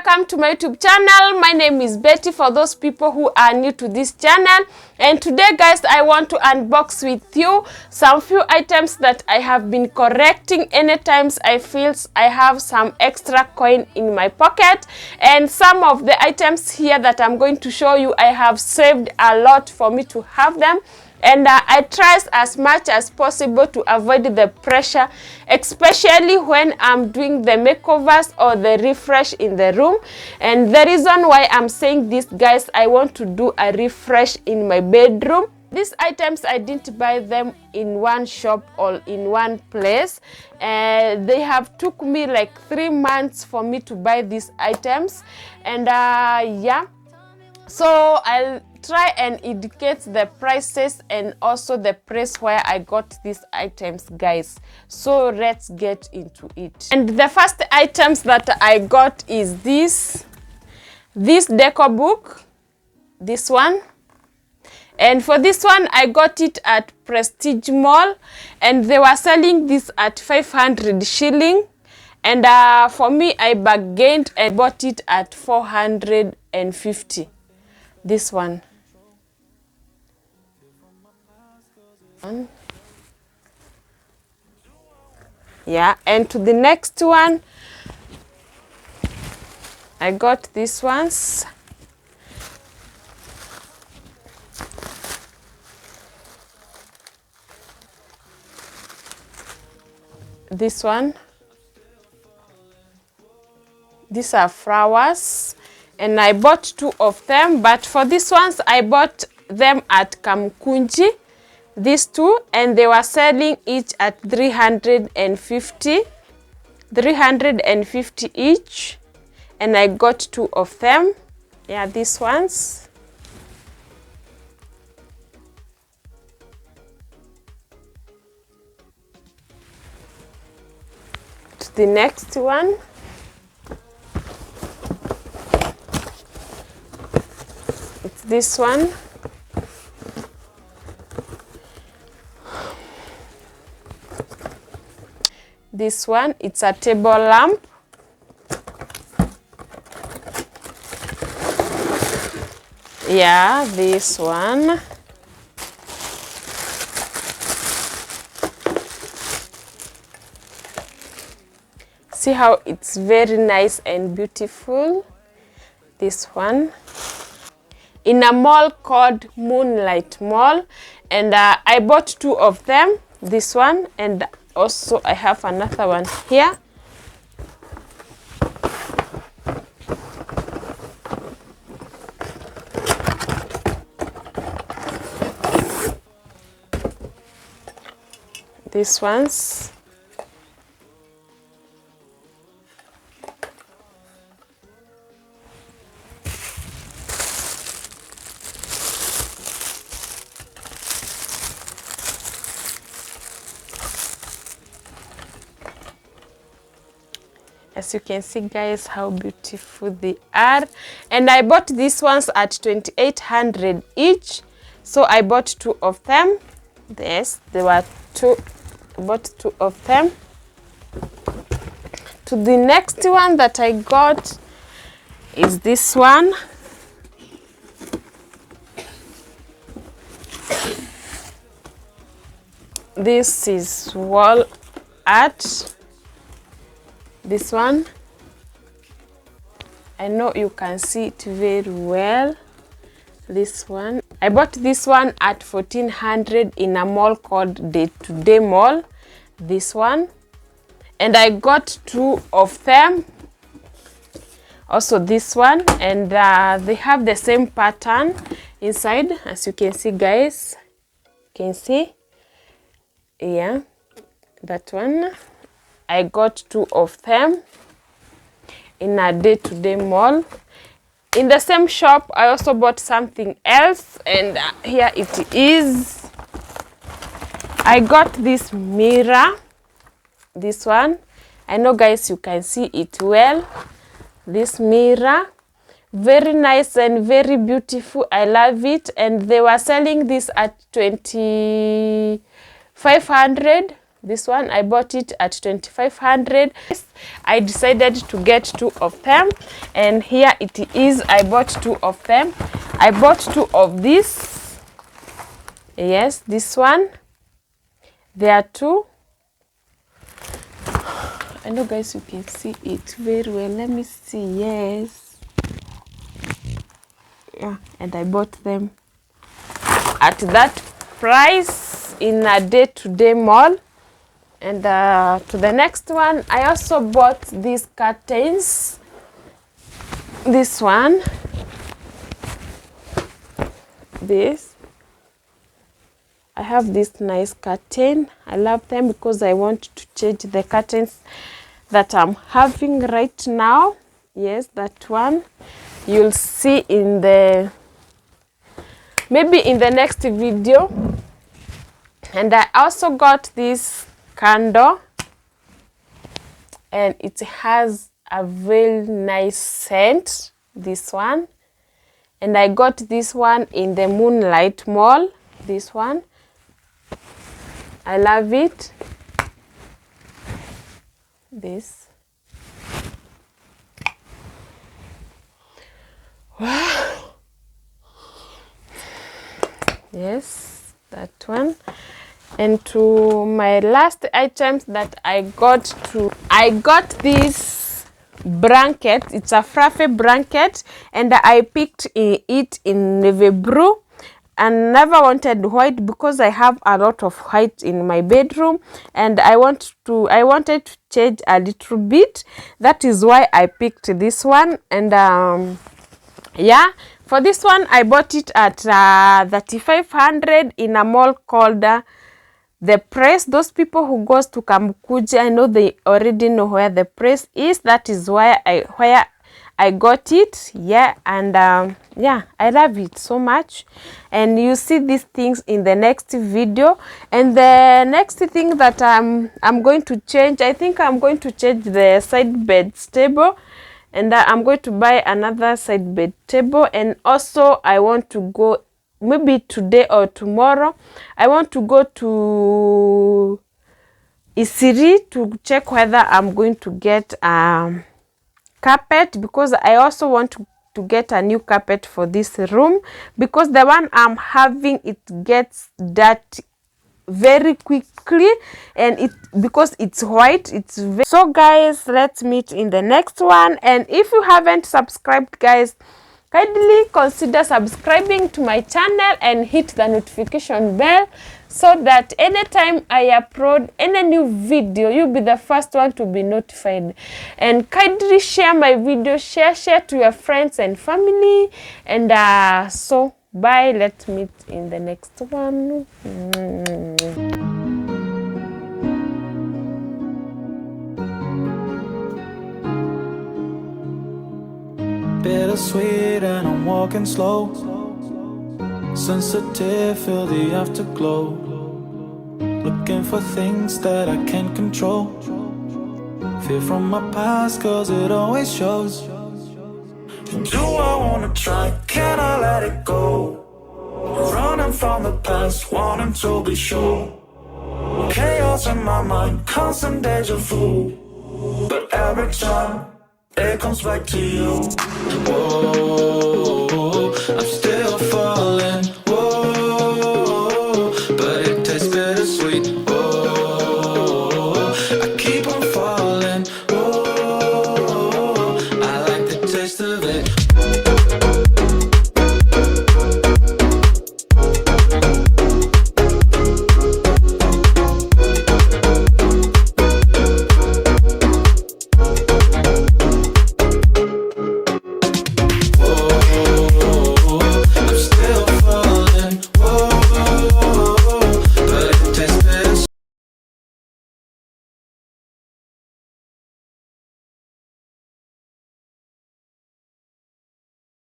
welcome to my YouTube channel. My name is Betty for those people who are new to this channel. And today guys, I want to unbox with you some few items that I have been collecting anytime I feel I have some extra coin in my pocket. And some of the items here that I'm going to show you, I have saved a lot for me to have them. And I try as much as possible to avoid the pressure, especially when I'm doing the makeovers or the refresh in the room. And the reason why I'm saying this, guys, I want to do a refresh in my bedroom. These items, I didn't buy them in one shop or in one place. They have took me like 3 months for me to buy these items. And yeah, so I'll try and indicate the prices and also the place where I got these items, guys. So let's get into it. And the first items that I got is this decor book, this one. And for this one, I got it at Prestige Mall, and they were selling this at 500 shilling. And for me, I bargained and bought it at 450. This one. Yeah, and to the next one, I got these ones. This one. These are flowers, and I bought 2 of them, but for these ones, I bought them at Kamkunji. These 2, and they were selling each at 350 each, and I got 2 of them. Yeah, these ones. To the next one. It's this one. This one, it's a table lamp. Yeah, this one. See how it's very nice and beautiful. This one. In a mall called Moonlight Mall. And I bought 2 of them. This one, and also I have another one here. These ones. As you can see, guys, how beautiful they are. And I bought these ones at 2,800 each. So I bought 2 of them. Yes, there were 2. I bought 2 of them. To the next one that I got is this one. This is wall art. This one, I know you can see it very well. This one, I bought this one at 1,400 in a mall called Day to Day Mall. This one, and I got 2 of them. Also this one, and they have the same pattern inside, as you can see, guys. You can see, yeah, that one. I got 2 of them in a Day to Day Mall. In the same shop, I also bought something else, and here it is. I got this mirror, this one. I know, guys, you can see it well. This mirror, very nice and very beautiful. I love it, and they were selling this at 2,500. This one, I bought it at 2,500. I decided to get 2 of them. And here it is. I bought 2 of them. I bought 2 of this. Yes, this one. There are 2. I know, guys, you can see it very well. Let me see. Yes. Yeah, and I bought them at that price in a day-to-day mall. And to the next one, I also bought these curtains. This one, this. I have this nice curtain. I love them because I want to change the curtains that I'm having right now. Yes, that one. You'll see in the, maybe in the next video. And I also got this candle, and it has a very nice scent, this one. And I got this one in the Moonlight Mall, this one. I love it. This. Wow. Yes, that one. And to my last items that I got this blanket. It's a fluffy blanket, and I picked it in navy blue. And never wanted white because I have a lot of white in my bedroom, and I wanted to change a little bit. That is why I picked this one. And yeah, for this one I bought it at 3,500 in a mall called The Press. Those people who goes to Kambukuja, I know they already know where The Press is. That is where I got it. Yeah, and yeah, I love it so much. And you see these things in the next video. And the next thing that I'm going to change, I think I'm going to change the side bed table, and I'm going to buy another side bed table. And also I want to go, maybe today or tomorrow, I want to go to Isiri to check whether I'm going to get carpet, because I also want to get a new carpet for this room, because the one I'm having, it gets dirty very quickly, and because it's white, it's very... So guys, let's meet in the next one. And if you haven't subscribed, guys, kindly consider subscribing to my channel and hit the notification bell, so that anytime I upload any new video, you'll be the first one to be notified. And kindly share my video, share to your friends and family. And so bye, let's meet in the next one. Bittersweet and I'm walking slow, sensitive, feel the afterglow, looking for things that I can't control, fear from my past cause it always shows. Do I wanna try, can I let it go? Running from the past, wanting to be sure. Chaos in my mind, constant deja vu, but every time it comes back to you. Whoa, I'm still falling. Whoa, but